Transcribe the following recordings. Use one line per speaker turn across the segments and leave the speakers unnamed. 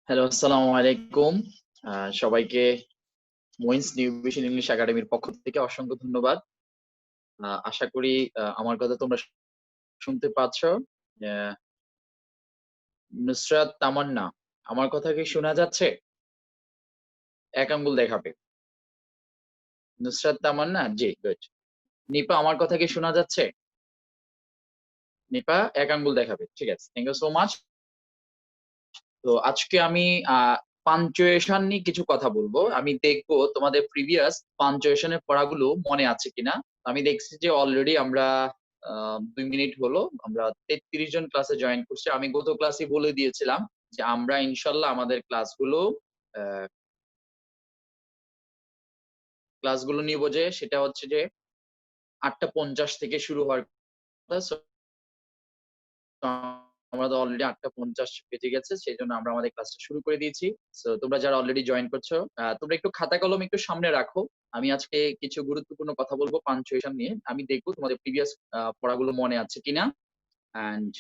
Hello, আসসালামু আলাইকুম। সবাইকে মুইনস নিউ ভিশন ইংলিশ একাডেমির পক্ষ থেকে অসংখ্য ধন্যবাদ। আশা করি আমার কথা তোমরা শুনতে পাচ্ছ। অ্যা নুসরাত তামান্না, আমার কথা কি শোনা যাচ্ছে? এক আঙ্গুল দেখাবে। নুসরাত তামান্না? জি, গুড। নিপা, আমার কথা কি শোনা যাচ্ছে? নিপা এক আঙ্গুল দেখাবে। ঠিক আছে। Thank you so much. তো আজকে আমি আ পাংচুয়েশন নিয়ে কিছু কথা বলবো। আমি দেখব তোমাদের প্রিভিয়াস পাংচুয়েশন এর পড়াগুলো মনে আছে কিনা। আমি দেখছি যে অলরেডি আমরা ২ মিনিট হলো। আমরা ৩৩ জন ক্লাসে জয়েন করছি। আমি গত ক্লাসেই বলে দিয়েছিলাম যে আমরা ইনশাআল্লাহ আমাদের ক্লাসগুলো নিব যে সেটা হচ্ছে যে ৮:৫০ থেকে শুরু হওয়ার কথা। সো আমাদের অলরেডি ৮:৫০ বেজে গেছে। সেজন্য আমরা আমাদের ক্লাসটা শুরু করে দিয়েছি। সো তোমরা যারা অলরেডি জয়েন করছো, তোমরা একটু খাতা কলম একটু সামনে রাখো। আমি আজকে কিছু গুরুত্বপূর্ণ কথা বলব পাংচুয়েশন নিয়ে। আমি দেখব তোমাদের প্রিভিয়াস পড়াগুলো মনে আছে কিনা। অ্যান্ড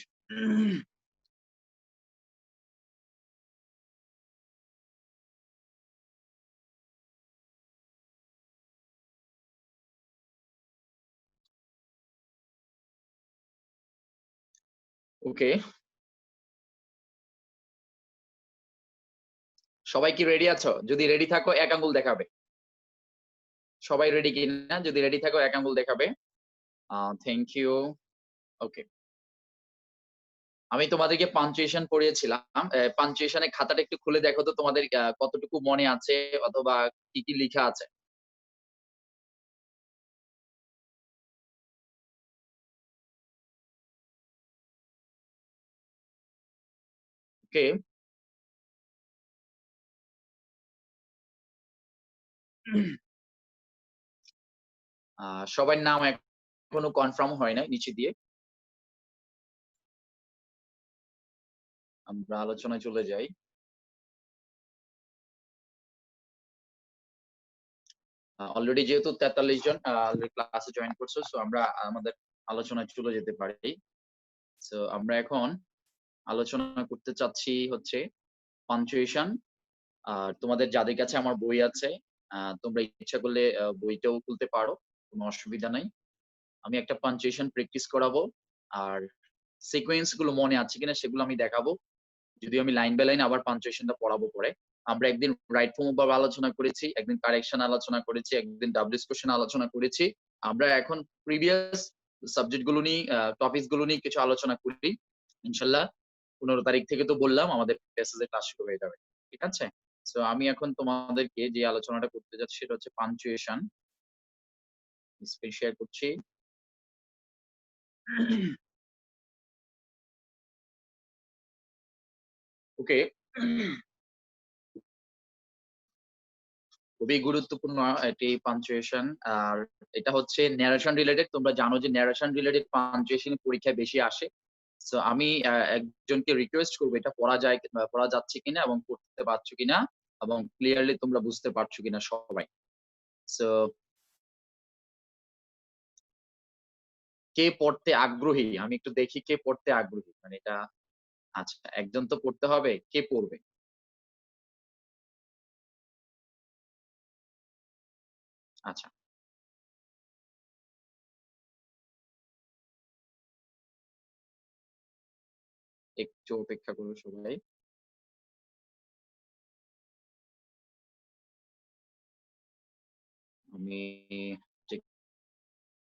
ওকে, সবাই কি রেডি আছো? যদি রেডি থাকো এক আঙ্গুল দেখাবে। সবাই রেডি কিনা? যদি রেডি থাকো এক আঙ্গুল দেখাবে। Thank you. ওকে। আমি তোমাদেরকে পাঞ্চুয়েশন পড়িয়েছিলাম। পাঞ্চুয়েশন এর খাতাটা একটু খুলে দেখো তো তোমাদের কতটুকু মনে আছে অথবা কি, কি লিখা আছে? ওকে। সবার নাম এখনো কনফার্ম হয় নাই নিচে দিয়ে। আমরা আলোচনায় চলে যাই। অলরেডি যেহেতু ৪৩ জন অলরেডি ক্লাসে জয়েন করছো, সো আমরা আমাদের আলোচনায় চলে যেতে পারি। সো আমরা এখন আলোচনা করতে চাচ্ছি হচ্ছে পাঞ্চুয়েশন। আর তোমাদের যাদের কাছে আমার বই আছে, তোমরা ইচ্ছা করলে বইটাও খুলতে পারো। কোনো অসুবিধা নাই। আমি একটা পাঞ্চুয়েশন প্র্যাকটিস করাবো। আর সিকোয়েন্স গুলো মনে আছে কিনা সেগুলো আমি দেখাবো। যদিও আমি লাইন বাই লাইন আবার পাঞ্চুয়েশনটা পড়াবো পরে। আমরা একদিন রাইট ফর্ম ওভার আলোচনা করেছি, একদিন কারেকশন আলোচনা করেছি, একদিন ডাব্লিউএস কোয়েশ্চেন আলোচনা করেছি। আমরা এখন প্রিভিয়াস সাবজেক্ট গুলো নিয়ে টপিকস গুলো নিয়ে কিছু আলোচনা করি। ইনশাআল্লাহ ১৫ তারিখ থেকে তো বললাম আমাদের প্যাসেজ এর ক্লাস শুরু হয়ে যাবে। ঠিক আছে? সো আমি এখন তোমাদেরকে যে আলোচনাটা করতে যাচ্ছি সেটা হচ্ছে পাঞ্চুয়েশন। স্ক্রিন শেয়ার করছি। ওকে। খুবই গুরুত্বপূর্ণ এটি পাঞ্চুয়েশন। আর এটা হচ্ছে ন্যারেশন রিলেটেড। তোমরা জানো যে ন্যারেশন রিলেটেড পাঞ্চুয়েশন পরীক্ষায় বেশি আসে। সো আমি একজনকে রিকোয়েস্ট করব এটা পড়া যাচ্ছে কিনা এবং পড়তে পারছো কিনা এবং ক্লিয়ারলি তোমরা বুঝতে পারছো কিনা সবাই। সো কে পড়তে আগ্রহী? আমি একটু দেখি কে পড়তে আগ্রহী। মানে এটা আচ্ছা, একজন তো পড়তে হবে। কে পড়বে? আচ্ছা, একটু অপেক্ষা করো সবাই। আমি ঠিক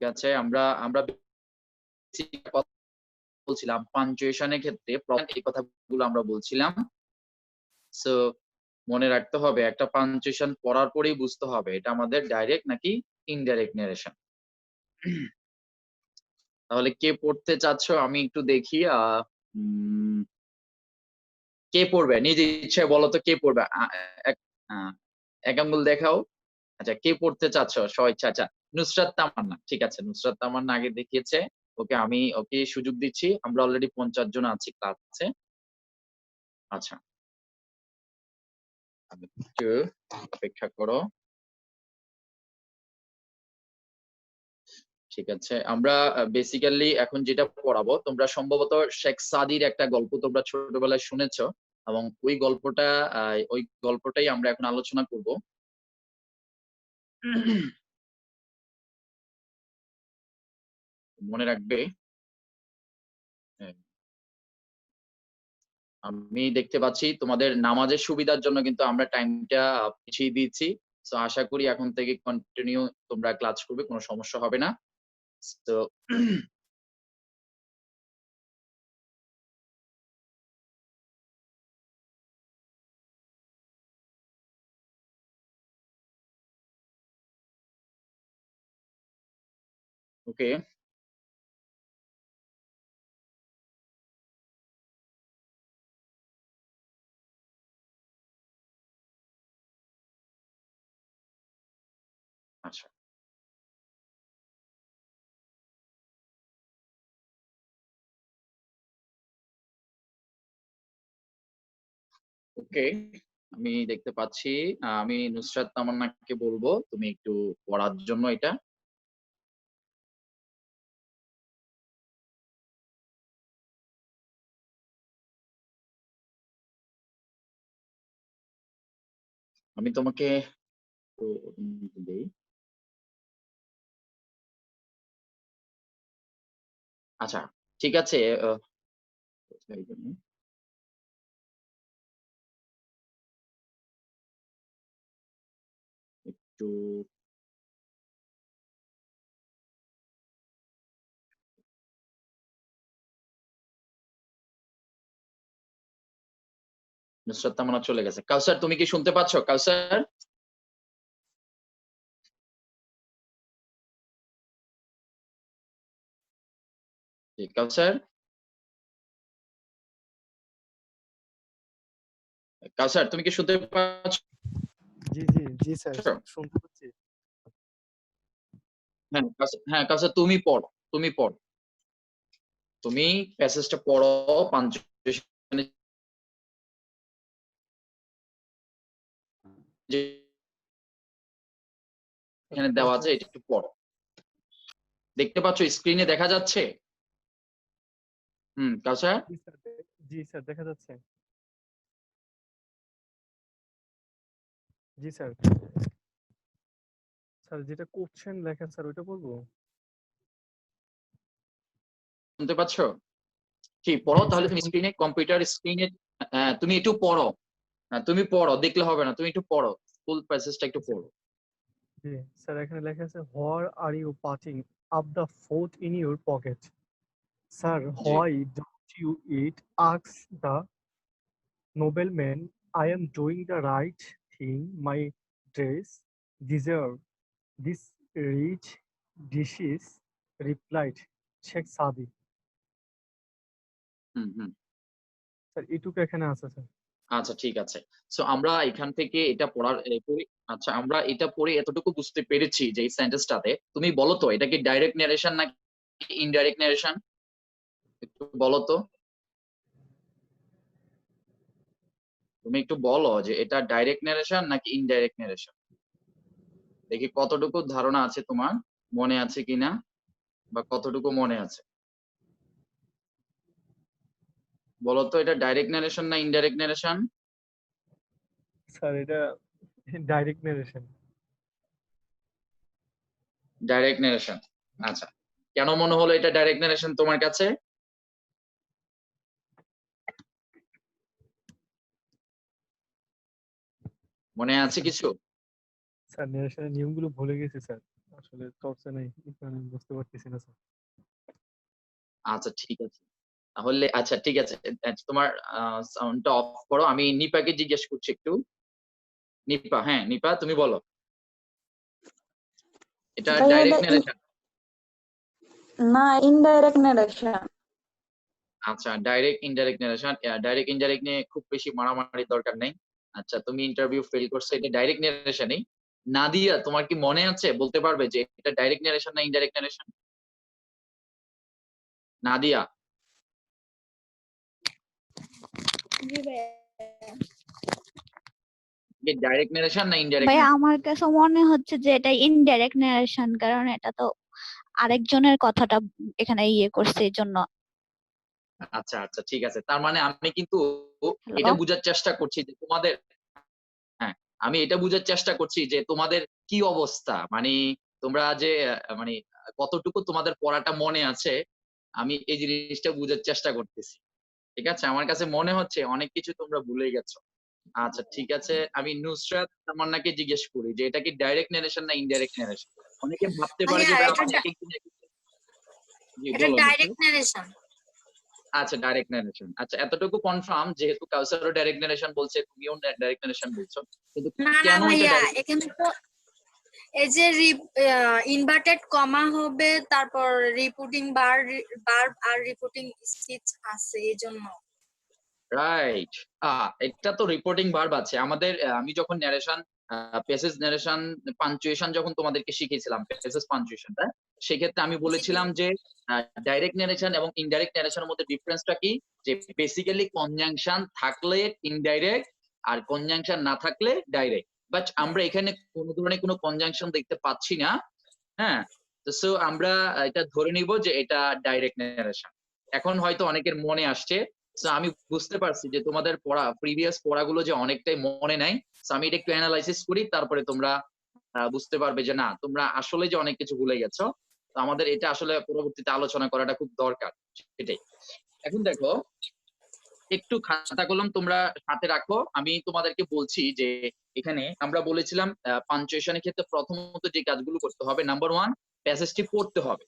আছে আমরা আমরা বেসিক কথা বলছিলাম পাঞ্চুয়েশন এর ক্ষেত্রে এই কথাগুলো আমরা বলছিলাম। সো মনে রাখতে হবে একটা পাঞ্চুয়েশন পড়ার পরেই বুঝতে হবে এটা আমাদের ডাইরেক্ট নাকি ইনডাইরেক্ট ন্যারেশন। তাহলে কে পড়তে চাচ্ছ আমি একটু দেখি। উম কে পড়বে? নিজ ইচ্ছায় বলো তো কে পড়বে? এক আ এক আঙ্গুল দেখাও। আচ্ছা, কে পড়তে চাচ্ছ স্বইচ্ছা? আচ্ছা, নুসরাত তামান্না। ঠিক আছে, নুসরাত তামান্না আগে দেখিয়েছে। আমি ওকে সুযোগ দিচ্ছি। আমরা অলরেডি ৫০ জন আছি ক্লাসে। আচ্ছা, একটু অপেক্ষা করো। ঠিক আছে, আমরা বেসিক্যালি এখন যেটা পড়াবো, তোমরা সম্ভবত শেখ সাদির একটা গল্প তোমরা ছোটবেলায় শুনেছো, এবং ওই গল্পটাই আমরা এখন আলোচনা করব। মনে রাখবে, হ্যাঁ, আমি দেখতে পাচ্ছি তোমাদের নামাজের সুবিধার জন্য কিন্তু আমরা টাইমটা পিছিয়ে দিয়েছি। তো আশা করি এখন থেকে কন্টিনিউ তোমরা ক্লাস করবে, কোনো সমস্যা হবে না। তো ওকে, আচ্ছা ওকে, আমি দেখতে পাচ্ছি। আমি নুসরাত তামান্নাকে বলবো তুমি একটু পড়ার জন্য এটা। আমি তোমাকে একটু অনুমতি দেই। আচ্ছা, ঠিক আছে। কোথায় গেল? একটু নুসরাত তামান্না চলে গেছে। কাউসার, তুমি কি শুনতে পাচ্ছ কাউসার? জি, কাউসার, কাউসার তুমি কি শুনতে পাচ্ছ?
জি জি জি স্যার, শুনতে পাচ্ছি।
হ্যাঁ হ্যাঁ কাউসার, তুমি পড়ো, তুমি পড়ো, তুমি প্যাসেজটা পড়ো। পাঞ্চুয়েশন এখানে দেওয়া আছে, এটা একটু পড়ো। দেখতে পাচ্ছ স্ক্রিনে দেখা যাচ্ছে? কাউসার।
জি স্যার, দেখা যাচ্ছে। জি স্যার। স্যার যেটা কোশ্চেন লেখা স্যার ওইটা বলবো?
শুনতে পাচ্ছ? ঠিক পড়ো
জি
তাহলে।
স্যার
তুমি স্ক্রিনে, কম্পিউটার স্ক্রিনে তুমি একটু পড়ো। তুমি পড়ো, দেখলে হবে না, তুমি একটু পড়ো, ফুল প্যাসেজটা একটু পড়ো।
জি স্যার, এখানে লেখা আছে where are you putting up the food in your pocket. Sir,
জি।
Why don't you eat ask the nobleman, I am doing the right thing. My dress deserve this rich dishes, replied Sheikh Sadi.
Hmm hmm
sir এটুকু এখানে আছে sir.
আচ্ছা, ঠিক আছে। So আমরা এখান থেকে এটা পড়ার পড়ি। আচ্ছা, আমরা এটা পড়ে এতটুকু বুঝতে পেরেছি যে এই সেন্টেন্সটাতে তুমি বলো তো এটা কি ডাইরেক্ট ন্যারেশন নাকি ইনডাইরেক্ট ন্যারেশন, একটু বলো তো। তুমি একটু বলো যে এটা ডাইরেক্ট ন্যারেশন নাকি ইনডাইরেক্ট ন্যারেশন। দেখি কতটুকু ধারণা আছে তোমার, মনে আছে কিনা, বা কতটুকু মনে আছে। বলো তো এটা ডাইরেক্ট ন্যারেশন না ইনডাইরেক্ট ন্যারেশন?
স্যার এটা ডাইরেক্ট নারেশন।
Direct narration. আচ্ছা, কেন মনে হলো এটা ডাইরেক্ট ন্যারেশন তোমার কাছে? মনে আছে
স্যার
কিছু?
স্যার নারেশনের নিয়মগুলো ভুলে গেছি স্যার, আসলে চর্চা নেই, আমি বুঝতে পারতেছি না স্যার।
আচ্ছা, ঠিক আছে। তাহলে আচ্ছা, ঠিক আছে। তোমার সাউন্ডটা অফ করো। আমি নিপাকে জিজ্ঞেস করছি একটু। নিপা, হ্যাঁ নিপা, তুমি বলো এটা
ভাইয়া এটা
ডাইরেক্ট ন্যারেশন।
না, ইনডাইরেক্ট নারেশন।
আচ্ছা, direct indirect narration. Direct indirect নিয়ে খুব বেশি মারামারির দরকার নেই। আচ্ছা, তুমি ইন্টারভিউ ফেল করছো, এটা ডাইরেক্ট ন্যারেশনই। নাদিয়া, তোমার কি মনে আছে, বলতে পারবে যে এটা ডাইরেক্ট ন্যারেশন না ইনডাইরেক্ট ন্যারেশন? নাদিয়া।
জি ভাইয়া।
ডাইরেক্ট ন্যারেশন না ইনডাইরেক্ট
ভাইয়া
ন্যারেশন?
আমার কাছে মনে হচ্ছে যে এটা ইনডাইরেক্ট নারেশন, কারণ এটা তো
আরেকজনের কথাটা এখানে ইয়ে করছে এই জন্য।
আচ্ছা আচ্ছা ঠিক আছে, তার মানে আমি কিন্তু
হ্যালো,
এটা বোঝার চেষ্টা করছি যে তোমাদের, হ্যাঁ আমি এটা বোঝার চেষ্টা করছি যে তোমাদের কি অবস্থা, মানে তোমরা যে মানে কতটুকু তোমাদের পড়াটা মনে আছে, আমি এই জিনিসটা বোঝার চেষ্টা করতেছি। ঠিক আছে, আমার কাছে মনে হচ্ছে অনেক কিছু তোমরা ভুলে গেছো। আচ্ছা ঠিক আছে, আমি নুসরাত তামান্নাকে জিজ্ঞেস করি যে এটা কি ডাইরেক্ট নারেশন না ইনডাইরেক্ট নারেশন। অনেকে ভাবতে পারে যে
ভাইয়া
ভাই
এটা
আমাকে কি জি
এটা
বলো নুসরাত।
Direct narration.
আচ্ছা ডাইরেক্ট নারেশন, আচ্ছা এতটুকু কনফার্ম, যেহেতু কাউসারও ডাইরেক্ট নারেশন বলছে তুমিও ডাইরেক্ট নারেশন বলছো, কিন্তু
না না
কেন এটা
ভাইয়া,
ডাইরেক্ট?
এখানে তো এই যে ইনভার্টেড কমা হবে, তারপর রিপোর্টিং বার আর রিপোর্টিং স্পিচ আছে এই জন্য।
রাইট, এটা তো রিপোর্টিং ভার্ব আছে আমাদের। আমি যখন ন্যারেশন প্যাসেজ ন্যারেশন পাঞ্চুয়েশন যখন তোমাদেরকে শিখিয়েছিলাম, প্যাসেজ পাঞ্চুয়েশনটা, সেক্ষেত্রে আমি বলেছিলাম যে ডাইরেক্ট ন্যারেশন এবং ইনডাইরেক্ট ন্যারেশনের মধ্যে ডিফারেন্সটা কি, যে বেসিক্যালি কনজাংশন থাকলে ইনডাইরেক্ট আর কনজাংশন না থাকলে ডাইরেক্ট, বাট আমরা এখানে কোনো ধরনের কোনো কনজাংশন দেখতে পাচ্ছি না। হ্যাঁ, তো সো আমরা এটা ধরে নিব যে এটা ডাইরেক্ট ন্যারেশন। এখন হয়তো অনেকের মনে আসছে, সো আমি বুঝতে পারছি যে তোমাদের পড়া প্রিভিয়াস পড়াগুলো যে অনেকটাই মনে নাই। সো আমি এটা একটু অ্যানালাইসিস করি, তারপরে তোমরা বুঝতে পারবে যে না তোমরা আসলে যে অনেক কিছু ভুলে গেছো। তো আমাদের এটা আসলে পরবর্তীতে আলোচনা করাটা খুব দরকার, সেটাই। এখন দেখো, একটু খাতা কলম তোমরা হাতে রাখো, আমি তোমাদেরকে বলছি যে এখানে আমরা বলেছিলাম পাঞ্চুয়েশনের ক্ষেত্রে প্রথমত যে কাজগুলো করতে হবে, নাম্বার 1 প্যাসেজটি পড়তে হবে।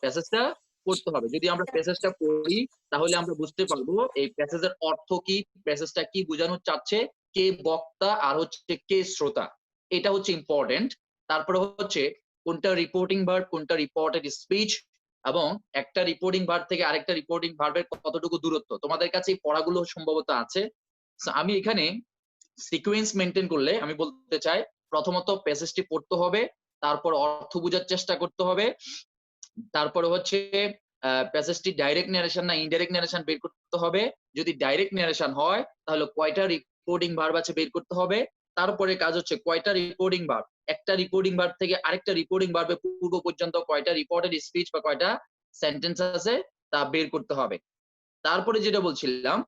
প্যাসেজটা পড়তে হবে, যদি আমরা প্যাসেজটা পড়ি তাহলে আমরা বুঝতে পারবো এই প্যাসেজের অর্থ কি, প্যাসেজটা কি বোঝানো চাচ্ছে, কে বক্তা আর হচ্ছে কে শ্রোতা, এটা হচ্ছে ইম্পর্টেন্ট। তারপরে হচ্ছে কোনটা রিপোর্টিং ভার্ব, কোনটা রিপোর্টেড স্পিচ, এবং একটা রিপোর্টিং ভার্ব থেকে আরেকটা রিপোর্টিং ভার্বের কতটুকু দূরত্ব, তোমাদের কাছে এই পড়াগুলো সম্ভবত আছে। So, আমি এখানে সিকোয়েন্স মেনটেন করলে আমি বলতে চাই, প্রথমত প্যাসেজটি পড়তে হবে, তারপর অর্থ বোঝার চেষ্টা করতে হবে, তারপরে হচ্ছে প্যাসেজটি ডাইরেক্ট নারেশন না ইনডাইরেক্ট নারেশন বের করতে হবে। যদি ডাইরেক্ট নারেশন হয় তাহলে কয়টা রিপোর্টিং ভার্ব আছে বের করতে হবে। তারপরে কাজ হচ্ছে কয়টা রিপোর্টিং ভার্ব, একটা রিপোর্টিং ভার্ব থেকে আরেকটা রিপোর্টিং ভার্বের পূর্ব পর্যন্ত কয়টা রিপোর্টেড স্পিচ বা কয়টা সেন্টেন্স আছে তা বের করতে হবে। তারপরে যেটা বলছিলাম,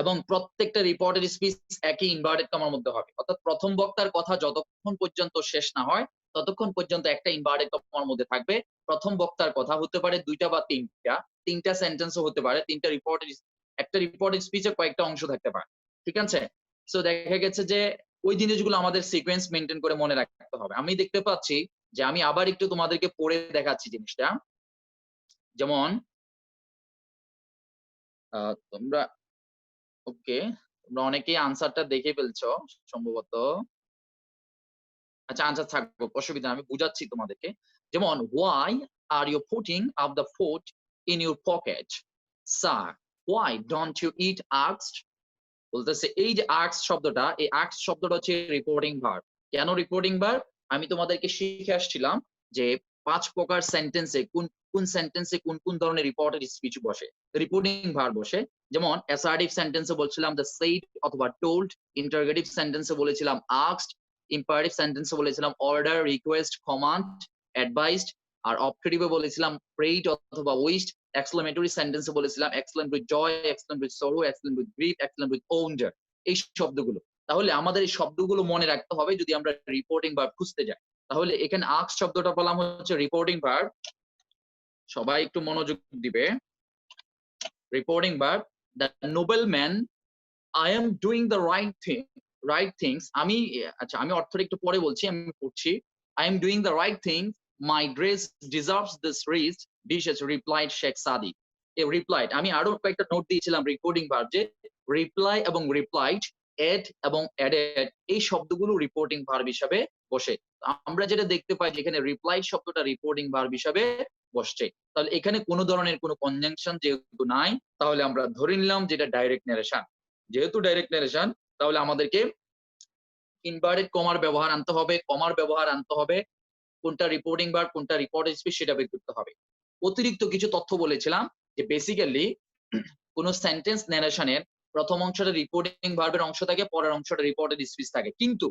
এবং প্রত্যেকটা রিপোর্টেড স্পিচ একই ইনভার্টেড কমার মধ্যে হবে, অর্থাৎ প্রথম বক্তার কথা যতক্ষণ পর্যন্ত শেষ না হয় ততক্ষণ পর্যন্ত একটা ইনভার্টেড কমার মধ্যে থাকবে। প্রথম বক্তার কথা হতে পারে দুইটা বা তিনটা সেন্টেন্সও হতে পারে, একটা রিপোর্টেড স্পিচে কয়েকটা অংশ থাকতে পারে। ঠিক আছে, সো দেখা গেছে যে ওই জিনিসগুলো আমাদের সিকোয়েন্স মেনটেন করে মনে রাখতে হবে। আমি দেখতে পাচ্ছি যে আমি আবার একটু তোমাদেরকে পড়ে দেখাচ্ছি জিনিসটা, যেমন তোমরা ওকে, তোমরা অনেকেই আনসারটা দেখে ফেলছো সম্ভবত। আচ্ছা আনসার থাকবো, অসুবিধা নেই, আমি বুঝাচ্ছি তোমাদেরকে। যেমন why are you putting up the food in your pocket? Sir, why don't you eat? Asked. বলতেছে এই যে asked শব্দটা, এই asked শব্দটা হচ্ছে রিপোর্টিং ভার্ব। কেন রিপোর্টিং ভার্ব? আমি তোমাদেরকে শিখে আসছিলাম যে 5 প্রকার সেন্টেন্সে কোন কোন সেন্টেন্সে কোন কোন ধরনের রিপোর্টেড স্পিচ বসে, রিপোর্টিং ভার্ব বসে। যেমন অ্যাসার্টিভ সেন্টেন্সে বলছিলাম দ্য সেইড অথবা টোল্ড, ইন্টারোগেটিভ সেন্টেন্সে বলেছিলাম আস্কড, ইম্পারেটিভ সেন্টেন্সে বলেছিলাম অর্ডার, রিকোয়েস্ট, কমান্ড, অ্যাডভাইসড, আর অবজেক্টিভে বলেছিলাম প্রেইড অথবা উইশড, এক্সক্লেমেটরি সেন্টেন্সে বলেছিলাম excellent with joy, excellent with sorrow, excellent with grief, excellent with wonder, এই শব্দগুলো। তাহলে আমাদের এই শব্দগুলো মনে রাখতে হবে যদি আমরা রিপোর্টিং ভার্ব খুঁজতে যাই। তাহলে এখানে আস্ক শব্দটা বললাম হচ্ছে রিপোর্টিং ভার্ব, সবাই একটু মনোযোগ দিবে। Reporting verb, the nobleman, I am doing the right things. আমি আচ্ছা আমি অর্থটা একটু পরে বলছি, আমি পড়ছি। I am doing the right thing, my dress deserves this dishes, replied Sheikh Saadi. এই রিপ্লাইড আমি আরো কয়েকটা নোট দিয়েছিলাম রিপোর্টিং ভার্ব, যে রিপ্লাই এবং রিপ্লাইড, এড এবং অ্যাডেড, এই শব্দগুলো রিপোর্টিং ভার্ব হিসাবে বসে। আমরা যেটা দেখতে পাই যেখানে রিপ্লাইড শব্দটা রিপোর্টিং ভার্ব হিসাবে বসছে, তাহলে এখানে কোনো ধরনের কোনো কনজাংশন যেহেতু নাই, তাহলে আমরা ধরে নিলাম যেটা ডাইরেক্ট নারেশন। যেহেতু ডাইরেক্ট নারেশন, তাহলে আমাদেরকে ইনভার্টেড কমার ব্যবহার আনতে হবে, কোনটা রিপোর্টিং ভার্ব কোনটা রিপোর্টেড স্পিচ সেটা বের করতে হবে। অতিরিক্ত কিছু তথ্য বলেছিলাম যে বেসিক্যালি কোন সেন্টেন্স নারেশনের প্রথম অংশটা রিপোর্টিং ভার্বের অংশ থাকে, পরের অংশটা রিপোর্টেড স্পিচ থাকে, কিন্তু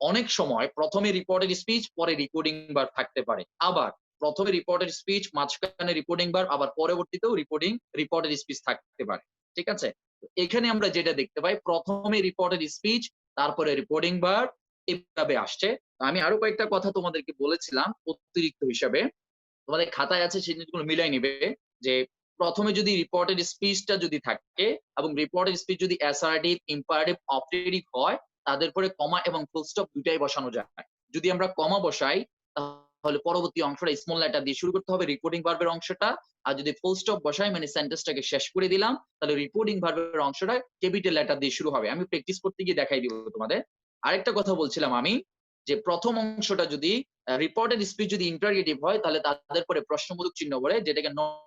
অনেক সময় প্রথমে রিপোর্টেড স্পিচ পরে রিকর্ডিং বার থাকতে পারে, আবার প্রথমে রিপোর্টেড স্পিচ মাঝখানে রিপোর্টিং বার আবার পরবর্তীতেও রিপোর্টেড স্পিচ থাকতে পারে। ঠিক আছে, তো এখানে আমরা যেটা দেখতে পাই প্রথমে রিপোর্টেড স্পিচ তারপরে রিপোর্টিং বার এইভাবে আসছে। আমি আরো কয়েকটা কথা তোমাদেরকে বলেছিলাম অতিরিক্ত হিসাবে, তোমাদের খাতায় আছে সেই জিনিসগুলো মিলাই নিবে যে প্রথমে যদি রিপোর্টেড স্পিচটা যদি থাকে এবং রিপোর্টেড স্পিচ যদি অ্যাসার্টিভ, ইম্পারেটিভ, অপারেটিভ হয় তাদের পরে কমা এবং ফুল স্টপ দুটাই বসানো যায়। যদি আমরা কমা বসাই তাহলে পরবর্তী অংশটা স্মল লেটার দিয়ে শুরু করতে হবে রিপোর্টিং ভার্বের অংশটা, আর যদি ফুল স্টপ বসাই মানে সেন্টেন্সটাকে শেষ করে দিলাম তাহলে রিপোর্টিং ভার্বের অংশটা ক্যাপিটাল লেটার দিয়ে শুরু হবে। আমি প্র্যাকটিস করতে গিয়ে দেখাই দিব তোমাদের। আরেকটা কথা বলছিলাম আমি যে প্রথম অংশটা যদি রিপোর্টেড স্পিচ যদি ইন্টারগেটিভ হয় তাহলে তাদের পরে প্রশ্নবোধক চিহ্ন বলে, যেটাকে নট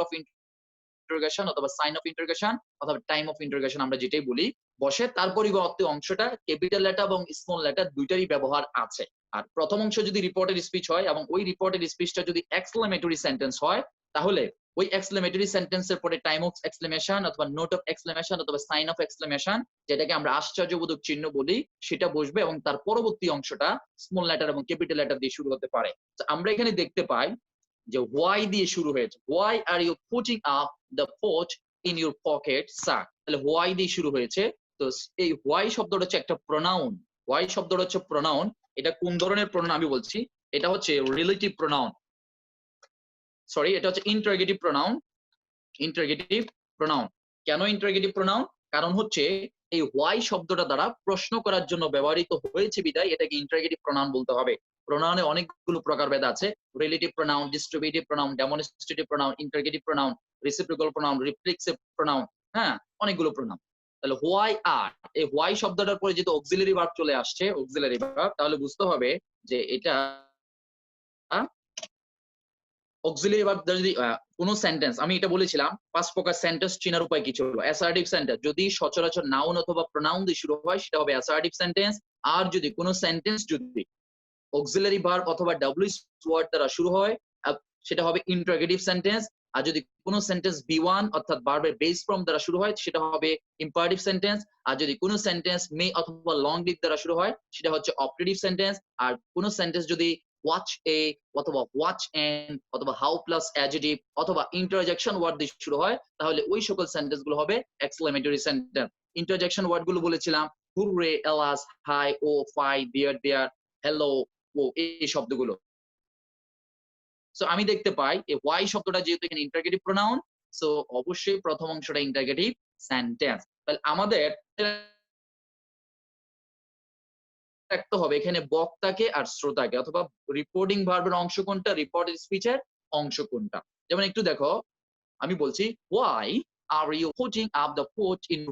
অফ ইন্টারোগেশন অথবা সাইন অফ ইন্টারোগেশন অথবা টাইম অফ ইন্টারোগেশন আমরা যেটাই বলি বসে, তার পরিবর্তে অংশটা ক্যাপিটাল লেটার এবং স্মল লেটার দুইটারই ব্যবহার আছে। আর প্রথম অংশ যদি রিপোর্টেড স্পিচ হয় এবং ওই রিপোর্টেড স্পিচটা যদি এক্সক্লেমেটরি সেন্টেন্স হয় তাহলে ওই এক্সক্লেমেটরি সেন্টেন্সের পরে টাইম অফ এক্সক্লেমেশন অথবা নোট অফ এক্সক্লেমেশন অথবা সাইন অফ এক্সক্লেমেশন যেটাকে আমরা আশ্চর্যবোধক চিহ্ন বলি সেটা বসবে এবং তার পরবর্তী অংশটা স্মল লেটার এবং ক্যাপিটাল লেটার দিয়ে শুরু হতে পারে। তো আমরা এখানে দেখতে পাই যে হোয়াই দিয়ে শুরু হয়েছে, why are you putting up the fort in your pocket sir, তাহলে হোয়াই দিয়ে শুরু হয়েছে। তো এই হোয়াই শব্দটা হচ্ছে একটা প্রোনাউন, হোয়াই শব্দটা হচ্ছে প্রোনাউন। এটা কোন ধরনের প্রোনাউন আমি বলছি, এটা হচ্ছে রিলেটিভ প্রোনাউন, সরি এটা হচ্ছে ইন্টারগেটিভ প্রোনাউন। ইন্টারগেটিভ প্রোনাউন কেন ইন্টারগেটিভ প্রোনাউন? কারণ হচ্ছে এই হোয়াই শব্দটা দ্বারা প্রশ্ন করার জন্য ব্যবহৃত হয়েছে বিধায় এটাকে ইন্টারগেটিভ প্রোনাউন বলতে হবে। প্রোনাউনে অনেকগুলো প্রকারভেদ আছে, relative pronoun, distributive pronoun, demonstrative pronoun, interrogative pronoun, reciprocal pronoun, reflexive pronoun, হ্যাঁ অনেকগুলো প্রোনাউন। তাহলে হোয়াই আর এই হোয়াই শব্দটার পরে যেহেতু অক্সিলারি ভার্ব চলে আসছে, অক্সিলারি ভার্ব, তাহলে বুঝতে হবে যে এটা অক্সিলারি ভার্ব যদি কোন সেন্টেন্স, আমি এটা বলেছিলাম 5 প্রকার সেন্টেন্স চেনার উপায় কি ছিল। অ্যাসার্টিভ সেন্টেন্স যদি সচরাচর নাউন অথবা প্রোনাউন দিয়ে শুরু হয় সেটা হবে অ্যাসার্টিভ সেন্টেন্স, আর যদি কোন সেন্টেন্স যদি অক্সিলারি ভার্ব অথবা ডাব্লিউএস ওয়ার্ড দ্বারা শুরু হয় সেটা হবে ইন্টারগেটিভ সেন্টেন্স, আর যদি কোন সেন্টেন্স বি1 অর্থাৎ ভার্বের বেস ফর্ম দ্বারা শুরু হয় সেটা হবে ইম্পারেটিভ সেন্টেন্স, আর যদি কোন সেন্টেন্স মে অথবা লং ডিপ দ্বারা শুরু হয় সেটা হচ্ছে অপারেটিভ সেন্টেন্স, আর কোন সেন্টেন্স যদি ওয়াচ এ অথবা ওয়াচ এন অথবা হাউ প্লাস অ্যাডজেক্টিভ অথবা ইন্টারজেকশন ওয়ার্ড দিয়ে শুরু হয় তাহলে ওই সকল সেন্টেন্স গুলো হবে এক্সক্লেমেটরি সেন্টেন্স। ইন্টারজেকশন ওয়ার্ড গুলো বলেছিলাম হুররে, এলাস, হাই, ও, ফাই, দেয়ার, হ্যালো, ও, এই শব্দগুলো। সো আমি দেখতে পাই এই হোয়াই শব্দটা যেহেতু এখানে ইন্টারগেটিভ প্রোনাউন, সো অবশ্যই প্রথম অংশটা ইন্টারগেটিভ সেন্টেন্স। তাহলে আমাদের রাখতে হবে এখানে বক্তাকে আর শ্রোতাকে, অথবা রিপোর্টিং ভার্বের অংশ কোনটা, রিপোর্টেড স্পিচের অংশ কোনটা। যেমন একটু দেখো আমি বলছি why are you putting up the fort in,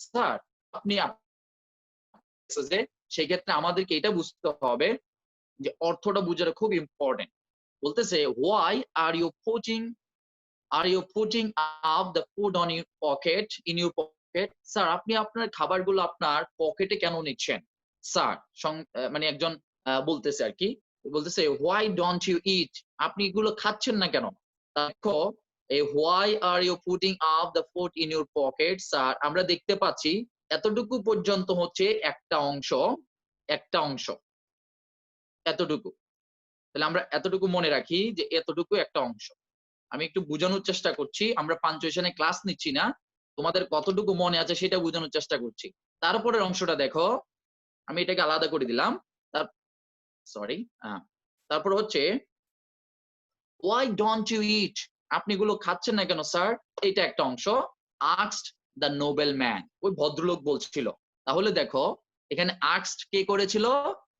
sir আপনি সেই ক্ষেত্রে আমাদেরকে এটা বুঝতে হবে যে অর্থটা বুঝাটা খুব ইম্পর্টেন্ট। বলতেছে why are you putting up the food on your pocket in your pocket, sir আপনি আপনার খাবারগুলো আপনার পকেটে কেন নিচ্ছেন? স্যার মানে একজন বলতেছে আর কি, বলতেছে হোয়াই ডোন্ট ইউ ইট, আপনি এগুলো খাচ্ছেন না কেন? দেখো এই why are you putting up the food in your pocket, sir আমরা দেখতে পাচ্ছি এতটুকু পর্যন্ত হচ্ছে একটা অংশ এতটুকু। তাহলে আমরা এতটুকু মনে রাখি যে এতটুকু একটা অংশ। আমি একটু বোঝানোর চেষ্টা করছি, আমরা পাঞ্চুয়েশনে ক্লাস নিচ্ছি না, তোমাদের কতটুকু মনে আছে সেটা বোঝানোর চেষ্টা করছি। তারপরের অংশটা দেখো, আমি এটাকে আলাদা করে দিলাম, তারপর হচ্ছে why don't you eat, আপনি এগুলো খাচ্ছেন না কেন স্যার, এটা একটা অংশ। asked the nobleman, ওই ভদ্রলোক বলছিল। তাহলে দেখো এখানে asked কে করেছিল,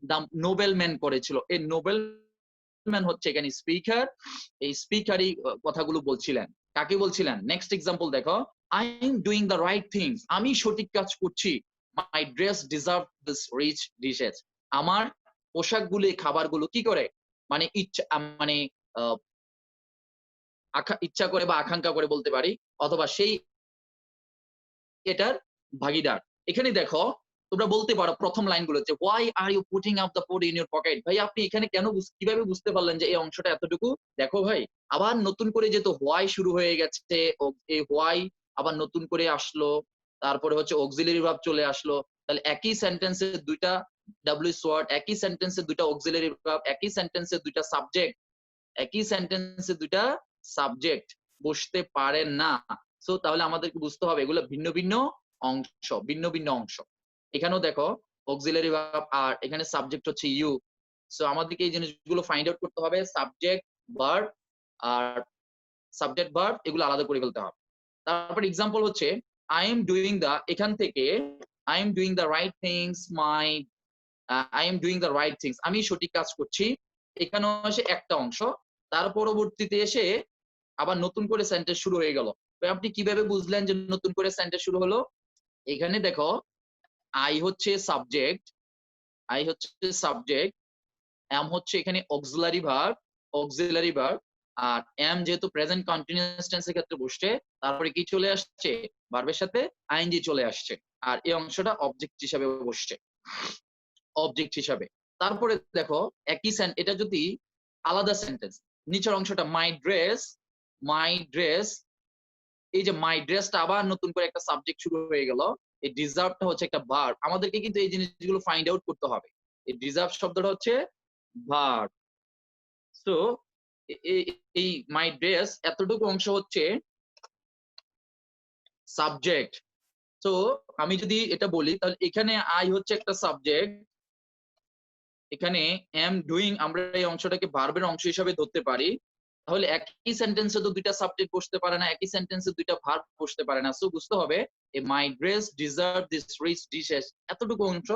the nobleman করেছিল। এই নোবেলম্যান হচ্ছে এখানে স্পিকার, এই স্পিকারই কথাগুলো বলছিলেন। কাকে বলছিলেন? নেক্সট এক্সাম্পল দেখো, I am doing the right things, আমি সঠিক কাজ করছি। My dress deserve this rich dishes, আমার পোশাকগুলো খাবারগুলো কি করে, মানে ইচ্ছা করে বা আকাঙ্ক্ষা করে বলতে পারি, অথবা সেই এটার ভাগিদার। এখানে দেখো তোমরা বলতে পারো প্রথম লাইনগুলো যে why are you putting up the food in your pocket, ভাই আপনি এখানে কেন কিভাবে বুঝতে পারলেন যে এই অংশটা এতটুকু? দেখো ভাই আবার নতুন করে যেহেতু why শুরু হয়ে গেছে, এই why আবার নতুন করে আসলো, তারপরে হচ্ছে অক্সিলারি ভার্ব চলে আসলো। তাহলে একই সেন্টেন্সে দুইটা ডাব্লিউএস ওয়ার্ড, একই সেন্টেন্সে দুইটা অক্সিলারি ভার্ব, একই সেন্টেন্সে দুইটা সাবজেক্ট, একই সেন্টেন্সে দুইটা সাবজেক্ট বসতে পারে না। সো তাহলে আমাদেরকে বুঝতে হবে এগুলো ভিন্ন ভিন্ন অংশ, ভিন্ন ভিন্ন অংশ। এখানেও দেখো অক্সিলারি ভার্ব আর এখানে সাবজেক্ট হচ্ছে ইউ। সো আমাদেরকে এই জিনিসগুলো ফাইন্ড আউট করতে হবে, সাবজেক্ট ভার্ব আর সাবজেক্ট ভার্ব এগুলো আলাদা করে ফেলতে হবে। তারপর এক্সাম্পল হচ্ছে আই এম ডুইং দা, এখান থেকে I am doing the right things my, I am doing the right things, আমি সঠিক কাজ করছি, এখানেও আসে একটা অংশ। তার পরবর্তীতে এসে আবার নতুন করে সেন্টেন্স শুরু হয়ে গেল। আপনি কিভাবে বুঝলেন যে নতুন করে সেন্টেন্স শুরু হলো? এখানে দেখো আই হচ্ছে সাবজেক্ট, আই হচ্ছে সাবজেক্ট, এম হচ্ছে এখানে অক্সিলারি ভার্ব, অক্সিলারি ভার্ব, আর এম যেহেতু প্রেজেন্ট কন্টিনিউয়াস টেন্সের ক্ষেত্রে বসছে, তারপরে কি চলে আসছে? ভার্বের সাথে আইএনজি চলে আসছে, আর এই অংশটা অবজেক্ট হিসাবে বসছে, অবজেক্ট হিসাবে। তারপরে দেখো একই এটা যদি আলাদা সেন্টেন্স, নিচের অংশটা মাই ড্রেস, মাই ড্রেস, এই যে মাই ড্রেসটা আবার নতুন করে একটা সাবজেক্ট শুরু হয়ে গেল। এই ডিজার্ভটা হচ্ছে একটা ভার্ব, আমাদেরকে কিন্তু এই জিনিসগুলো ফাইন্ড আউট করতে হবে। এই ডিজার্ভ শব্দটা হচ্ছে ভার্ব। সো এই মাই ড্রেস এতটুকু অংশ হচ্ছে সাবজেক্ট। তো আমি যদি এটা বলি তাহলে এখানে আই হচ্ছে একটা সাবজেক্ট, এখানে এম ডুইং আমরা এই অংশটাকে ভার্বের অংশ হিসাবে ধরতে পারি। তাহলে একই সেন্টেন্সে তো দুইটা সাবজেক্ট বসতে পারে না, একই সেন্টেন্সে দুইটা ভার্ব বসতে পারে না। সো বুঝতে হবে এই my dress deserve this rich dishes, এতটুকু অংশ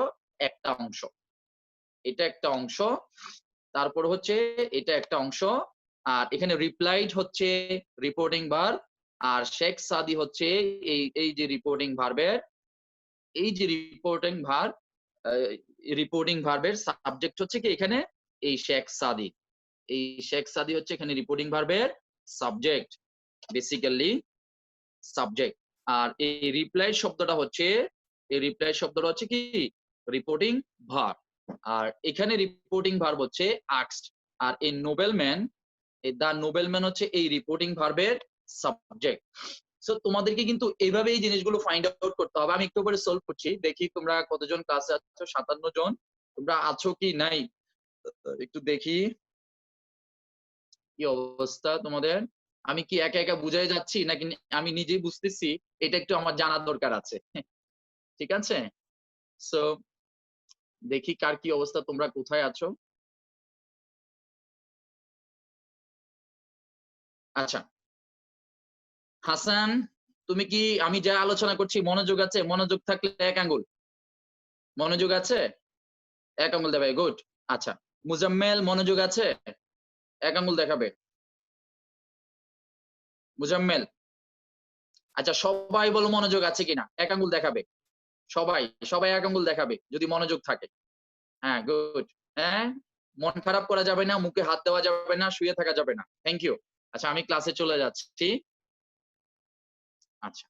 একটা অংশ, এটা একটা অংশ, তারপর হচ্ছে এটা একটা অংশ, আর এখানে রিপ্লাইড হচ্ছে রিপোর্টিং ভার্ব, আর শেখ সাদি হচ্ছে এই যে রিপোর্টিং ভার্বের, এই যে রিপোর্টিং ভার্ব, রিপোর্টিং ভার্বের সাবজেক্ট হচ্ছে কি এখানে এই শেখ সাদি, এই শেখ সাদি হচ্ছে এখানে রিপোর্টিং ভার্বের সাবজেক্ট, বেসিক্যালি সাবজেক্ট। আর এই রিপ্লাই শব্দটা হচ্ছে, এই রিপ্লাই শব্দটা হচ্ছে কি রিপোর্টিং ভার্ব, আর এখানে রিপোর্টিং ভার্ব হচ্ছে আস্কড, আর এই নোবেলম্যান, এই দা নোবেলম্যান হচ্ছে এই রিপোর্টিং ভার্বের সাবজেক্ট। সো তোমাদেরকে কিন্তু এইভাবে এই জিনিসগুলো ফাইন্ড আউট করতে হবে। আমি একটু করে সলভ করছি, দেখি তোমরা কতজন ক্লাসে আছো। 57 জন, তোমরা আছো কি নাই একটু দেখি কি অবস্থা তোমাদের। আমি কি একা একা বুঝাই যাচ্ছি নাকি আমি নিজেই বুঝতেছি, এটা একটু আমার জানার দরকার আছে। ঠিক আছে, সো দেখি কার কি অবস্থা, তোমরা কোথায় আছো। আচ্ছা হাসান, তুমি কি আমি যা আলোচনা করছি মনোযোগ আছে? মনোযোগ থাকলে এক আঙ্গুল, মনোযোগ আছে এক আঙ্গুল দেখাবে, গুড। আচ্ছা মুজাম্মেল মনোযোগ আছে? এক আঙ্গুল দেখাবে মুজাম্মেল। আচ্ছা সবাই বলো মনোযোগ আছে কিনা, এক আঙ্গুল দেখাবে। সবাই সবাই এক আঙ্গুল দেখাবে যদি মনোযোগ থাকে। হ্যাঁ গুড। হ্যাঁ মন খারাপ করা যাবে না, মুখে হাত দেওয়া যাবে না, শুয়ে থাকা যাবে না। Thank you. আচ্ছা আমি ক্লাসে চলে যাচ্ছি। আচ্ছা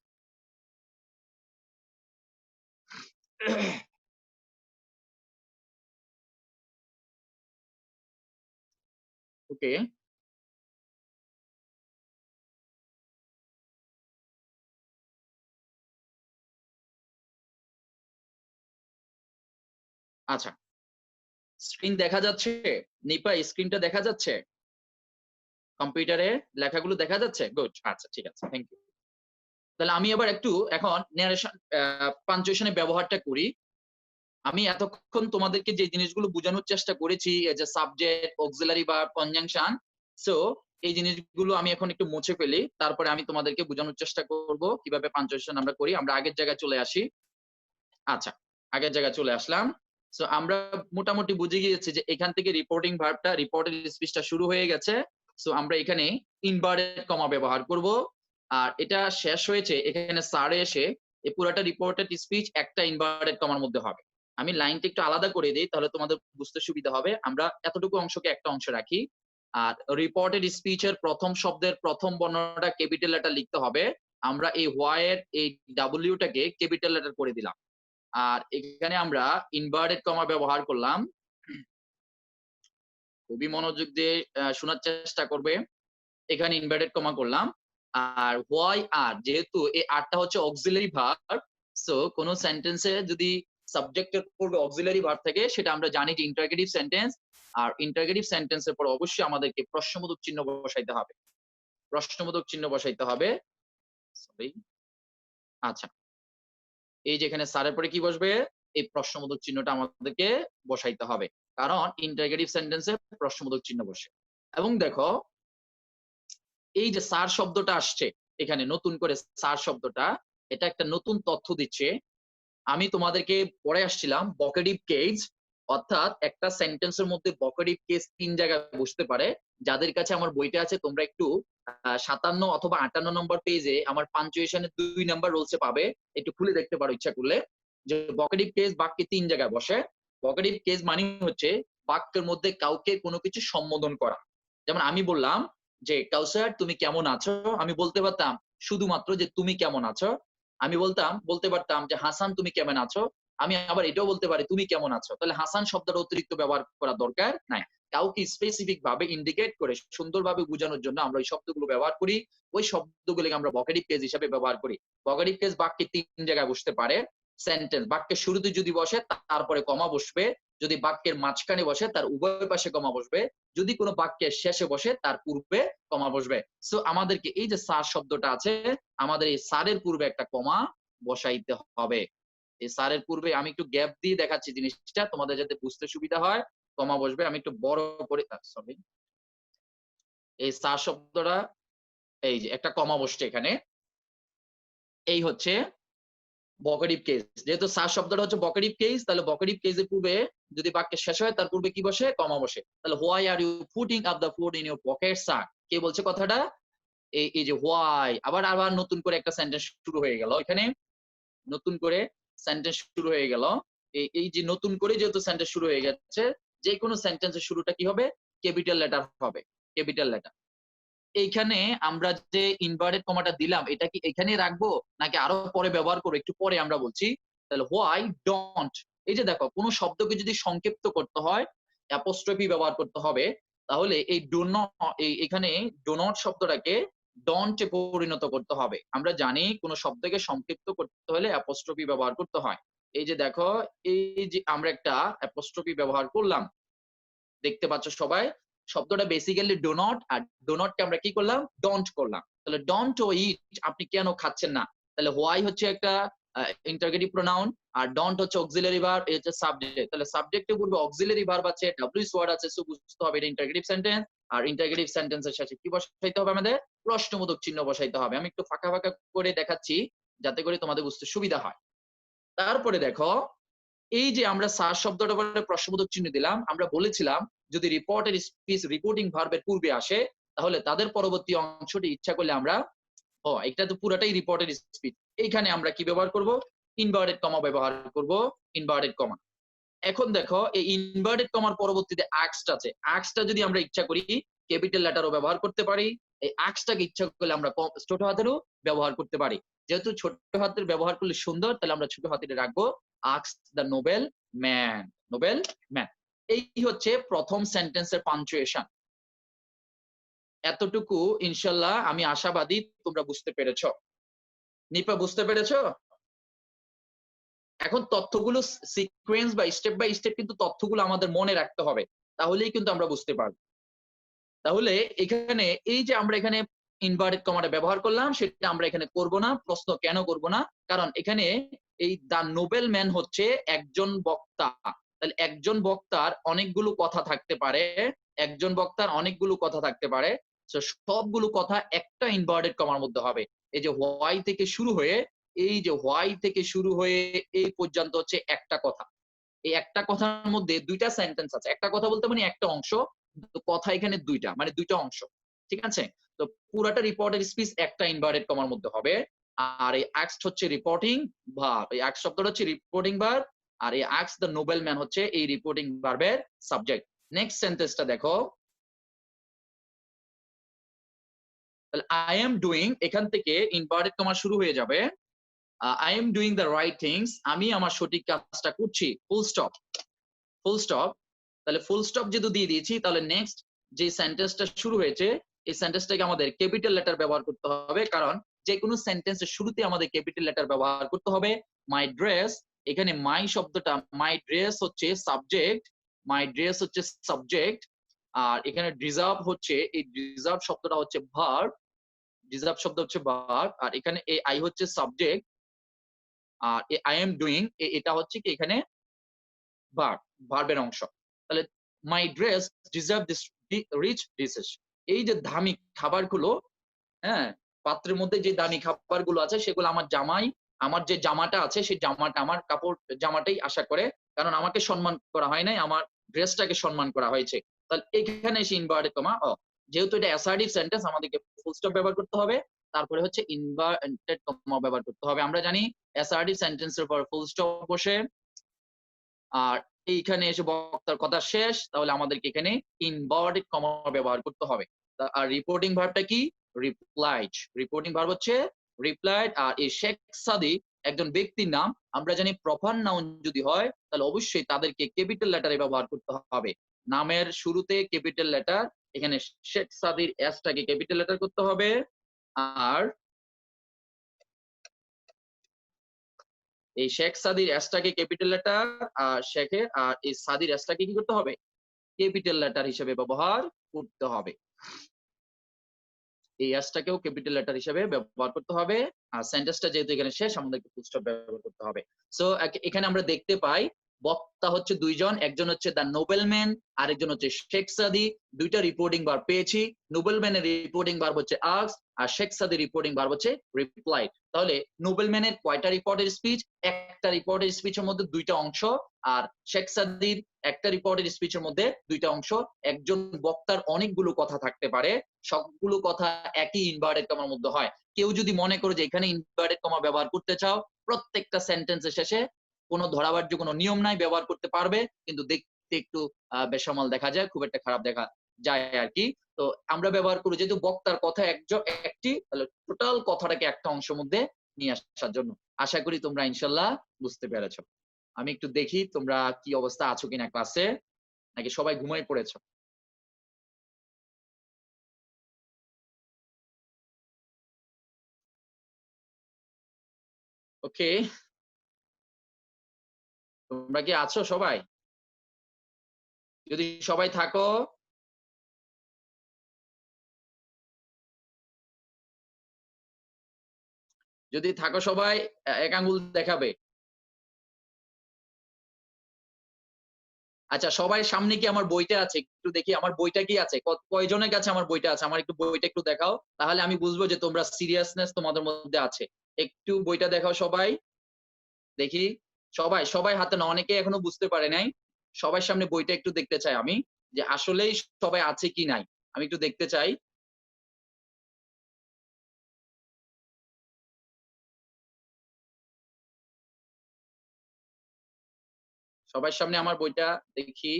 ওকে, আচ্ছা স্ক্রিন দেখা যাচ্ছে? নিপা স্ক্রিনটা দেখা যাচ্ছে? কম্পিউটারে লেখাগুলো দেখা যাচ্ছে? গুড, আচ্ছা ঠিক আছে, থ্যাংক ইউ। তাহলে আমি আবার একটু এখন ন্যারেশন পাঞ্চুয়েশনের ব্যবহারটা করি। আমি এতক্ষণ তোমাদেরকে যে জিনিসগুলো বোঝানোর চেষ্টা করেছি, এই যে subject, auxiliary verb, conjunction, so এই জিনিসগুলো আমি এখন একটু মুছে ফেলি, তারপরে আমি তোমাদেরকে বোঝানোর চেষ্টা করব কিভাবে পাঞ্চুয়েশন আমরা করি। আমরা আগের জায়গায় চলে আসি। আচ্ছা আগের জায়গায় চলে আসলাম। সো আমরা মোটামুটি বুঝে গিয়েছি যে এখান থেকে রিপোর্টিং ভার্বটা, রিপোর্টেড স্পিচটা শুরু হয়ে গেছে। সো আমরা এখানে ইনভার্টেড কমা ব্যবহার করব, আর এটা শেষ হয়েছে এখানে সারে এসে এই পুরোটা রিপোর্টেড স্পিচ একটা ইনভার্টেড কমার মধ্যে হবে। আমি লাইনটা একটু আলাদা করে দিই তাহলে তোমাদের বুঝতে সুবিধা হবে। আমরা এতটুকু অংশকে একটা অংশ রাখি, আর রিপোর্টেড স্পিচের প্রথম শব্দের প্রথম বর্ণটা ক্যাপিটাল লেটার লিখতে হবে। আমরা এই হোয়াই এর এই ডাব্লিউটাকে ক্যাপিটাল লেটার করে দিলাম, আর এখানে আমরা ইনভার্টেড কমা ব্যবহার করলাম। খুবই মনোযোগ দিয়ে শোনার চেষ্টা করবে। এখানে ইনভার্টেড কমা করলাম, আর হোয়াই আর, যেহেতু এই আরটা হচ্ছে অক্সিলারি ভার্ব, সো কোন সেন্টেন্সে যদি সাবজেক্টের পূর্বে অক্সিলারি ভার্ব থাকে সেটা আমরা জানি যে ইন্টারগেটিভ সেন্টেন্স, আর ইন্টারগেটিভ সেন্টেন্সের পর অবশ্যই আমাদেরকে প্রশ্নবোধক চিহ্ন বসাইতে হবে, প্রশ্নবোধক চিহ্ন বসাইতে হবে। সরি, আচ্ছা, এই যে এখানে স্যারের পরে কি বসবে, এই প্রশ্নবোধক চিহ্নটা আমাদেরকে বসাইতে হবে, কারণ ইন্টারগেটিভ সেন্টেন্সে প্রশ্নবোধক চিহ্ন বসে। এবং দেখো এই যে স্যার শব্দটা আসছে এখানে নতুন করে, স্যার শব্দটা এটা একটা নতুন তথ্য দিচ্ছে। আমি তোমাদেরকে পড়ে আসছিলাম ভোকেটিভ কেস, অর্থাৎ একটা সেন্টেন্সের মধ্যে ভোকেটিভ কেস 3 জায়গায় বসতে পারে। যাদের কাছে আমার বইটা আছে তোমরা একটু 57 অথবা 58 নম্বর পেজে আমার পাঞ্চুয়েশনের 2 নাম্বার রুলসে পাবে, একটু খুলে দেখতে পারো ইচ্ছা করলে, যে ভোকেটিভ কেস বাক্যে 3 জায়গায় বসে। ভোকেটিভ কেস মানে হচ্ছে বাক্যের মধ্যে কাউকে কোনো কিছু সম্বোধন করা। যেমন আমি বললাম যে কাউসার তুমি কেমন আছো, আমি বলতে পারতাম শুধুমাত্র যে তুমি কেমন আছো। আমি বলতে পারতাম যে হাসান তুমি কেমন আছো, আমি আবার এটাও বলতে পারি তুমি কেমন আছো। তাহলে হাসান শব্দটা অতিরিক্ত ব্যবহার করা দরকার নাই, কাউকে স্পেসিফিক ভাবে ইন্ডিকেট করে সুন্দরভাবে বোঝানোর জন্য আমরা ওই শব্দগুলো ব্যবহার করি, ওই শব্দগুলোকে আমরা ভোকেটিভ কেস হিসেবে ব্যবহার করি। ভোকেটিভ কেস বাক্যে 3 জায়গায় বসতে পারে। সেন্টেন্স বাক্যের শুরুতে যদি বসে তারপরে কমা বসবে, যদি বাক্যের মাঝখানে বসে তার উভয় পাশে কমা বসবে, যদি কোনো বাক্যের শেষে বসে তার পূর্বে কমা বসবে। সো আমাদেরকে এই যে স্যার শব্দটা আছে, আমাদের এই স্যারের পূর্বে একটা কমা বসাইতে হবে। এই স্যারের পূর্বে আমি একটু গ্যাপ দিয়ে দেখাচ্ছি জিনিসটা তোমাদের যাতে বুঝতে সুবিধা হয়। কমা বসবে, আমি একটু বড় করে, সরি, এই স্যার শব্দটা, এই যে একটা কমা বসছে এখানে, এই হচ্ছে ভোকেটিভ কেস। যেহেতু স্যার শব্দটা হচ্ছে ভোকেটিভ কেস, তাহলে ভোকেটিভ কেসের পূর্বে যদি বাক্যের শেষ হয় তার পূর্বে কি বসে, কমা বসে। তাহলে why are you putting up the food in your pocket sir, কে বলছে কথাটা, এই যে হোয়াই, আবার নতুন করে একটা সেন্টেন্স শুরু হয়ে গেল এখানে, নতুন করে সেন্টেন্স শুরু হয়ে গেল। এই যে নতুন করে যেহেতু সেন্টেন্স শুরু হয়ে গেছে, যে কোনো সেন্টেন্সের শুরুটা কি হবে, ক্যাপিটাল লেটার হবে, ক্যাপিটাল লেটার। এইখানে আমরা যে ইনভার্টেড কমাটা দিলাম এটা কি এখানেই রাখবো নাকি আরো পরে ব্যবহার করবো, একটু পরে আমরা বলছি। তাহলে হোয়াই ডোন্ট, এই যে দেখো কোনো শব্দকে যদি সংক্ষিপ্ত করতে হয় অ্যাপোস্ট্রফি ব্যবহার করতে হবে, তাহলে এই ডো নট, এখানে ডো নট শব্দটাকে ডন্টে পরিণত করতে হবে। আমরা জানি কোনো শব্দকে সংক্ষিপ্ত করতে হলে অ্যাপোস্ট্রফি ব্যবহার করতে হয়। এই যে দেখো, এই যে আমরা একটা অ্যাপোস্ট্রফি ব্যবহার করলাম, দেখতে পাচ্ছ সবাই, শব্দটা বেসিক্যালি ডো নট, আর ডো নটকে আমরা কি করলাম, ডন্ট করলাম। তাহলে ডন্ট ও ইট, আপনি কেন খাচ্ছেন না। তাহলে হোয়াই হচ্ছে একটা ইন্টারগেটিভ প্রোনাউন, আর ডন্ট হচ্ছে অক্সিলারি ভার্ব, এই হচ্ছে সাবজেক্ট। তাহলে সাবজেক্টের পূর্বে অক্সিলারি ভার্ব আছে, ডব্লিউএস ওয়ার্ড আছে, সো বুঝতে হবে এটা ইন্টারগেটিভ সেন্টেন্স। আর ইন্টারগেটিভ সেন্টেন্সের শেষে কি বসাইতে হবে, আমাদের প্রশ্নবোধক চিহ্ন বসাইতে হবে। আমি একটু ফাঁকা ফাঁকা করে দেখাচ্ছি যাতে করে তোমাদের বুঝতে সুবিধা হয়। তারপরে দেখো, এই যে আমরা স্যার শব্দটা পরে প্রশ্নবোধক চিহ্ন দিলাম, আমরা বলেছিলাম যদি রিপোর্টের স্পিচ রিপোর্টিং ভার্বের পূর্বে আসে তাহলে তাদের পরবর্তী অংশটি ইচ্ছা করলে আমরা, এটা তো পুরাটাই রিপোর্টের স্পিচ, এইখানে আমরা কি ব্যবহার করব, ইনভার্টেড কমা ব্যবহার করব, ইনভার্টেড কমা। এখন দেখো এই ইনভার্টেড কমার পরবর্তীতে আক্সড আছে, আক্সটা যদি আমরা ইচ্ছা করি ক্যাপিটাল লেটারও ব্যবহার করতে পারি, এই আক্সটাকে ইচ্ছা করলে আমরা ছোট হাতেরও ব্যবহার করতে পারি। যেহেতু ছোট হাতের ব্যবহার করলে সুন্দর, তাহলে আমরা ছোট হাতের রাখবো, ask the Nobel man, Nobel man. এই হচ্ছে প্রথম সেন্টেন্সের পাঞ্চুয়েশন। এতটুকু ইনশাল্লাহ আমি আশাবাদী তোমরা বুঝতে পেরেছো। নিপা বুঝতে পেরেছো? এখন তথ্যগুলো সিকোয়েন্স বা স্টেপ বাই স্টেপ কিন্তু তথ্যগুলো আমাদের মনে রাখতে হবে, তাহলেই কিন্তু আমরা বুঝতে পারবো। তাহলে এখানে এই যে আমরা এখানে ইনভার্টেড কমাটা ব্যবহার করলাম সেটা আমরা এখানে করব না। প্রশ্ন কেন করব না, কারণ এখানে এই দা নোবেল ম্যান হচ্ছে একজন বক্তা। তাহলে একজন বক্তার অনেকগুলো কথা থাকতে পারে, একজন বক্তার অনেকগুলো কথা থাকতে পারে, সবগুলো কথা একটা ইনভার্টেড কমার মধ্যে হবে। এই যে হোয়াই থেকে শুরু হয়ে, এই যে হোয়াই থেকে শুরু হয়ে এই পর্যন্ত হচ্ছে একটা কথা। এই একটা কথার মধ্যে দুইটা সেন্টেন্স আছে, একটা কথা বলতে মানে একটা অংশ, কথা এখানে দুইটা, মানে দুইটা অংশ, ঠিক আছে? তো পুরাটা রিপোর্টের স্পিচ একটা ইনভার্টেড কমার মধ্যে হবে। আর এই আস্কড হচ্ছে রিপোর্টিং ভার্ব, এই আস্কড শব্দটা হচ্ছে রিপোর্টিং ভার্ব, আর এই আস্ক দ্য নোবেল ম্যান হচ্ছে এই রিপোর্টিং ভার্বের সাবজেক্ট। নেক্সট সেন্টেন্সটা দেখো, তাহলে আই এম ডুইং, এখান থেকে ইনভার্টেড কমা শুরু হয়ে যাবে, I am doing the right things, আমি আমার সঠিক কাজটা করছি, ফুল স্টপ, ফুল স্টপ। তাহলে ফুল স্টপ যেহেতু দিয়ে দিয়েছি, তাহলে নেক্সট যে সেন্টেন্সটা শুরু হয়েছে এই সেন্টেন্সটাকে আমাদের ক্যাপিটাল লেটার ব্যবহার করতে হবে, কারণ যে কোনো সেন্টেন্সের শুরুতে আমাদের ক্যাপিটাল লেটার ব্যবহার করতে হবে, মাই ড্রেস, এখানে মাই শব্দটা, মাই ড্রেস হচ্ছে সাবজেক্ট, মাই ড্রেস হচ্ছে সাবজেক্ট, আর এখানে ডিজার্ভ হচ্ছে, এই ডিজার্ভ শব্দটা হচ্ছে ভার্ব, ডিজার্ভ শব্দ হচ্ছে ভার্ব, আর এখানে এই আই হচ্ছে সাবজেক্ট, আর আই এম ডুইং এটা হচ্ছে কি এখানে ভার্ব, ভার্বের অংশ। তাহলে my dress deserve this rich dishes, এই যে দামি খাবারগুলো, হ্যাঁ, পাত্রের মধ্যে যে দামি খাবারগুলো আছে সেগুলো আমার জামাই, আমার যে জামাটা আছে সেই জামাটা, আমার কাপড় জামাটাই আশা করে, কারণ আমাকে সম্মান করা হয় নাই, আমার ড্রেসটাকে সম্মান করা হয়েছে। তাহলে এখানে এসে ইনভার্টেড কমা, যেহেতু এটা অ্যাসার্টিভ সেন্টেন্স আমাদেরকে ফুল স্টপ ব্যবহার করতে হবে, তারপরে হচ্ছে ইনভার্টেড কমা ব্যবহার করতে হবে। আমরা জানি অ্যাসার্টিভ সেন্টেন্সের পর ফুল স্টপ বসে, আর এইখানে এসে বক্তার কথা শেষ, তাহলে আমাদেরকে এখানে ইনভার্টেড কমা ব্যবহার করতে হবে। আর রিপোর্টিং ভার্বটা কি? রিপ্লাইড। রিপোর্টিং ভার্ব হচ্ছে রিপ্লাইড। আর এই শেখ সাদি একজন ব্যক্তির নাম, আমরা জানি প্রপার নাউন যদি হয় তাহলে অবশ্যই তাদেরকে ক্যাপিটাল লেটারে ব্যবহার করতে হবে। নামের শুরুতে ক্যাপিটাল লেটার, এখানে শেখ সাদির এসটাকে ক্যাপিটাল লেটার করতে হবে, আর এই শেখ সাদির এসটাকে ক্যাপিটাল লেটার, আর শেখের আর এই সাদির এসটাকে কি করতে হবে? ক্যাপিটাল লেটার হিসেবে ব্যবহার করতে হবে। এই এসটাকেও ক্যাপিটাল লেটার হিসেবে ব্যবহার করতে হবে, আর সেন্টেন্সটা যেহেতু এখানে শেষ আমাদেরকে ফুল স্টপ ব্যবহার করতে হবে। সো এখানে আমরা দেখতে পাই বক্তা হচ্ছে দুইজন, একজন হচ্ছে দ্য নোবেলম্যান, আরেকজন হচ্ছে শেখ সাদি। দুইটা রিপোর্টিং ভার্ব পেয়েছি। নোবেলম্যানের রিপোর্টিং ভার্ব হচ্ছে আস্ক, আর শেখ সাদির রিপোর্টিং ভার্ব হচ্ছে রিপ্লাই। তাহলে নোবেলম্যানের কয়টা রিপোর্টের স্পিচ? একটা রিপোর্টের স্পিচের মধ্যে দুইটা অংশ, আর শেখ সাদির একটা রিপোর্টের স্পিচের মধ্যে দুইটা অংশ। একজন বক্তার অনেকগুলো কথা থাকতে পারে, সবগুলো কথা একই ইনভার্টেড কমার মধ্যে হয়। কেউ যদি মনে করে যে এখানে ইনভার্টেড কমা ব্যবহার করতে চাও, প্রত্যেকটা সেন্টেন্সের শেষে কোনো ধরাবার্য কোনো নিয়ম নাই, ব্যবহার করতে পারবে, কিন্তু দেখতে একটু বেসামাল দেখা যায়, খুব একটা খারাপ দেখা যায় আর কি। তো আমরা ব্যবহার করি যেহেতু বক্তার কথা একটি, তাহলে টোটাল কথাটাকে একটা অংশের মধ্যে নিয়ে আসার জন্য। আশা করি তোমরা ইনশাল্লাহ বুঝতে পেরেছো। আমি একটু দেখি তোমরা কি অবস্থা আছো কিনা ক্লাসে, নাকি সবাই ঘুমাই পড়েছো? ওকে, তোমরা কি আছো সবাই? যদি সবাই থাকো সবাই এক আঙ্গুল দেখাবে। আচ্ছা, সবাই সামনে কি আমার বইটা আছে? একটু দেখি আমার বইটা কি আছে, কয়জনের কাছে আমার বইটা আছে? আমার একটু বইটা একটু দেখাও, তাহলে আমি বুঝবো যে তোমরা সিরিয়াসনেস তোমাদের মধ্যে আছে। একটু বইটা দেখাও সবাই, দেখি। সবাই সবাই হাতে না, অনেকে এখনো বুঝতে পারে নাই। সবার সামনে বইটা একটু দেখতে চাই আমি, যে আসলেই সবাই আছে কি নাই, আমি একটু দেখতে চাই। সবার সামনে আমার বইটা দেখি।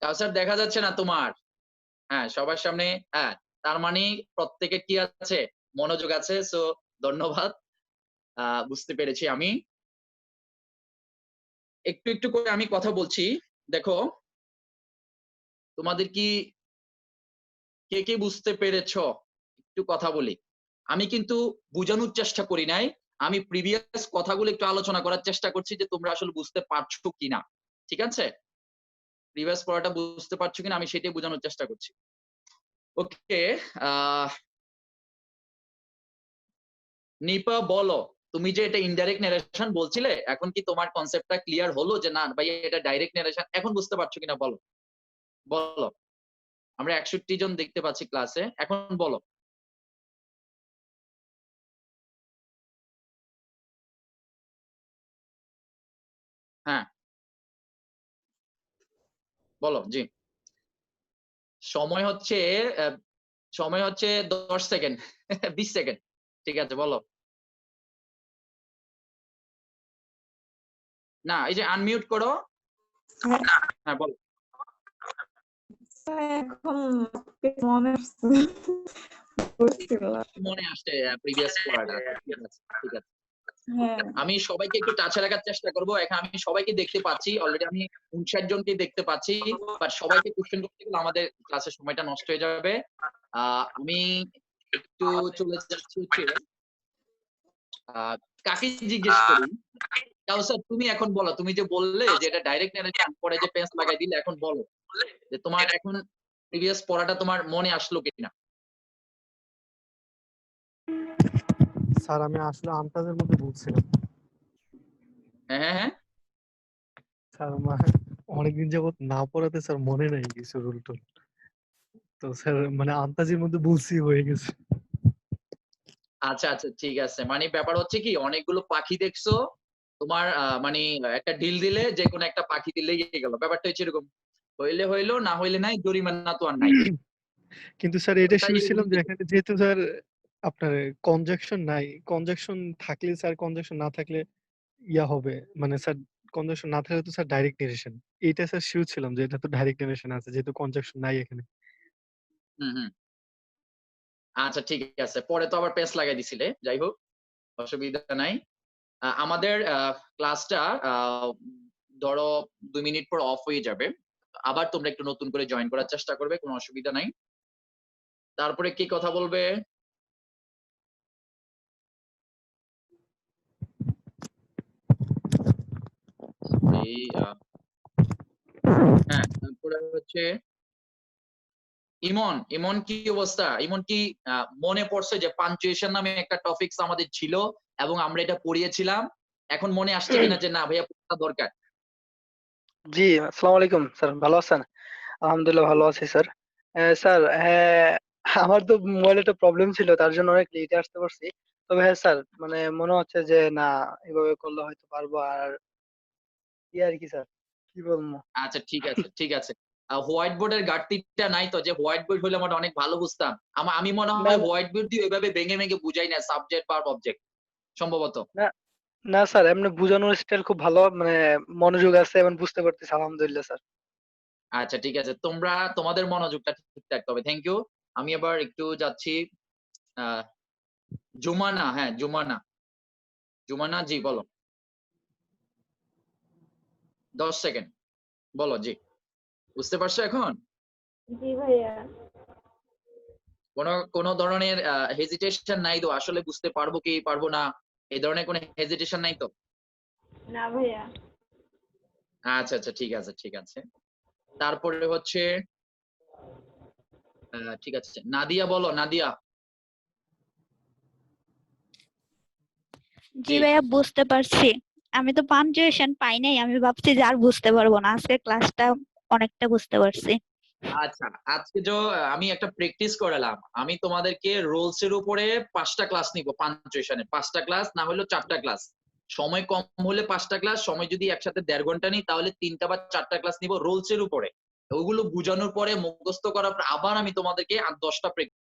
কাউসার দেখা যাচ্ছে না তোমার? হ্যাঁ, সবার সামনে। হ্যাঁ, তার মানে প্রত্যেকে কি আছে? মনোযোগ আছে। সো ধন্যবাদ, বুঝতে পেরেছি আমি। একটু একটু করে আমি কথা বলছি। দেখো, তোমাদের কি কে কে বুঝতে পেরেছো? একটু কথা বলি। আমি কিন্তু বোঝানোর চেষ্টা করি নাই, আমি প্রিভিয়াস কথাগুলো একটু আলোচনা করার চেষ্টা করছি যে তোমরা আসলে বুঝতে পারছো কিনা। ঠিক আছে, প্রিভিয়াস পড়াটা বুঝতে পারছো কিনা আমি সেটাই বোঝানোর চেষ্টা করছি। ওকে, নিপা বলো, তুমি যে এটা ইনডাইরেক্ট নারেশন বলছিলে, এখন কি তোমার কনসেপ্টটা ক্লিয়ার হলো যে না ভাই এটা ডাইরেক্ট নারেশন? এখন বুঝতে পারছো কিনা বলো, বলো। আমরা 61 জন দেখতে পাচ্ছি ক্লাসে, এখন বলো। হ্যাঁ বলো। জি, সময় হচ্ছে সময় হচ্ছে 10 সেকেন্ড 20 সেকেন্ড। ঠিক আছে, বলো। না, এই যে আনমিউট করো। হ্যাঁ বলো।
এখন মনে
মনে আসছে প্রিভিয়াস পড়াটা। ঠিক আছে, ঠিক আছে।
হ্যাঁ,
আমি সবাইকে একটু টাচে রাখার চেষ্টা করবো। এখন আমি সবাইকে দেখতে পাচ্ছি, অলরেডি আমি 59 জনকে দেখতে পাচ্ছি, বাট সবাইকে কোশ্চেন করতে গেলে আমাদের ক্লাসের সময়টা নষ্ট হয়ে যাবে। আমি একটু চলে যাচ্ছি হচ্ছে কাকে জিজ্ঞেস করি। কাউসার, তুমি এখন বলো, তুমি যে বললে যে এটা ডাইরেক্ট নারেশন পরে যে পেন্স লাগাই দিলে, এখন বলো যে তোমার এখন প্রিভিয়াস পড়াটা তোমার মনে আসলো কিনা।
স্যার আমি আসলে আন্তাজের মধ্যে বলছিলাম
হ্যাঁ হ্যাঁ হ্যাঁ
স্যার, আমার অনেকদিন যাবত না পড়াতে স্যার মনে নাই কিছু রুল টুল, তো স্যার মানে আন্তাজের মধ্যে বলছি হয়ে গেছে।
আচ্ছা আচ্ছা ঠিক আছে, মানে ব্যাপার হচ্ছে কি অনেকগুলো পাখি দেখছো, তোমার মানে একটা ঢিল দিলে যে কোনো একটা পাখি দিলেই গেল, ব্যাপারটা হচ্ছে এরকম, হইলে হইলো না হইলে নাই, জরিমানা তো আর নাই।
কিন্তু স্যার
তো
এটা
তাই
শুনছিলাম যে এখানে যেহেতু স্যার আপনার কনজাকশন নাই, কনজাকশন থাকলে স্যার, কনজাকশন না থাকলে ইয়া হবে, মানে স্যার কনজাকশন না থাকলে তো স্যার ডাইরেক্ট নারেশন। এইটা স্যার শিওর ছিলাম যে এটা তো ডাইরেক্ট নারেশন আছে যেহেতু কনজাকশন নাই এখানে।
হুম হুম আচ্ছা ঠিক আছে, পরে তো আবার পেস লাগাই দিছিলে, যাই হোক অসুবিধা নাই। আমাদের ক্লাসটা ধরো 2 মিনিট পর অফ হয়ে যাবে, আবার তোমরা একটু নতুন করে জয়েন করার চেষ্টা করবে, কোনো অসুবিধা নাই। তারপরে কি কথা বলবে? এই হ্যাঁ, তারপরে হচ্ছে ইমন, ইমন কি অবস্থা? ইমন কি মনে পড়ছে যে পাঞ্চুয়েশন নামে একটা টপিকস আমাদের ছিল এবং আমরা এটা পড়িয়েছিলাম, এখন মনে আসছে কিনা যে না ভাইয়া পড়া দরকার?
জি, আসসালামু আলাইকুম স্যার, ভালো আছেন? আলহামদুলিল্লাহ ভালো আছি স্যার। স্যার হ্যাঁ, আমার তো মোবাইলে একটা প্রবলেম ছিল, তার জন্য অনেক লেটে আসতে পারছি। তবে হ্যাঁ স্যার, মানে মনে হচ্ছে যে না, এভাবে করলে হয়তো পারবো। আর কি আর কি স্যার, কি বলবো?
আচ্ছা ঠিক আছে ঠিক আছে। হোয়াইট বোর্ডের ঘাটতিটা নাই তো? যে হোয়াইট বোর্ড হলে আমরা অনেক ভালো বুঝতাম। আমি মনে
না
হয় হোয়াইট বোর্ড দিয়ে ওইভাবে ভেঙে ভেঙে বুঝাই না, সাবজেক্ট বা অবজেক্ট সম্ভবত।
না না স্যার, এমনি বুঝানোর স্টাইল খুব ভালো, মানে মনোযোগ আছে এবং বুঝতে পারতেছি আলহামদুলিল্লাহ স্যার।
আচ্ছা ঠিক আছে, তোমরা তোমাদের মনোযোগটা ঠিক রাখতে হবে। Thank you. আমি আবার একটু যাচ্ছি আহ জুমানা, হ্যাঁ জুমানা, জুমানা জি বলো। 10 সেকেন্ড বলো। জি, বুঝতে পারছো এখন?
জি ভাইয়া।
কোনো ধরনের হেজিটেশন নাই তো? আসলে বুঝতে পারবো কি পারবো না, এই ধরনের কোনো হেজিটেশন নাই তো?
না ভাইয়া।
আচ্ছা আচ্ছা ঠিক আছে ঠিক আছে। তারপরে হচ্ছে ঠিক আছে, নাদিয়া বলো, নাদিয়া।
জি
জি
ভাইয়া, বুঝতে পারছি। আমি তো পাঞ্চুয়েশন পাই নাই, আমি ভাবছি যে আর বুঝতে পারবো না, আজকে ক্লাসটা অনেকটা বুঝতে পারছি।
আচ্ছা, আজকে আমি একটা প্র্যাকটিস করালাম, আমি তোমাদেরকে রোলস এর উপরে 5টা ক্লাস নিব, পাঞ্চুয়েশনে 5টা ক্লাস, না হলে 4টা ক্লাস, সময় কম হলে 5টা ক্লাস, সময় যদি একসাথে 1.5 ঘন্টা নিই তাহলে 3টা বা 4টা ক্লাস নিব রোলস এর উপরে। ওগুলো বুঝানোর পরে মুখস্থ করার পর আবার আমি তোমাদেরকে আর 10টা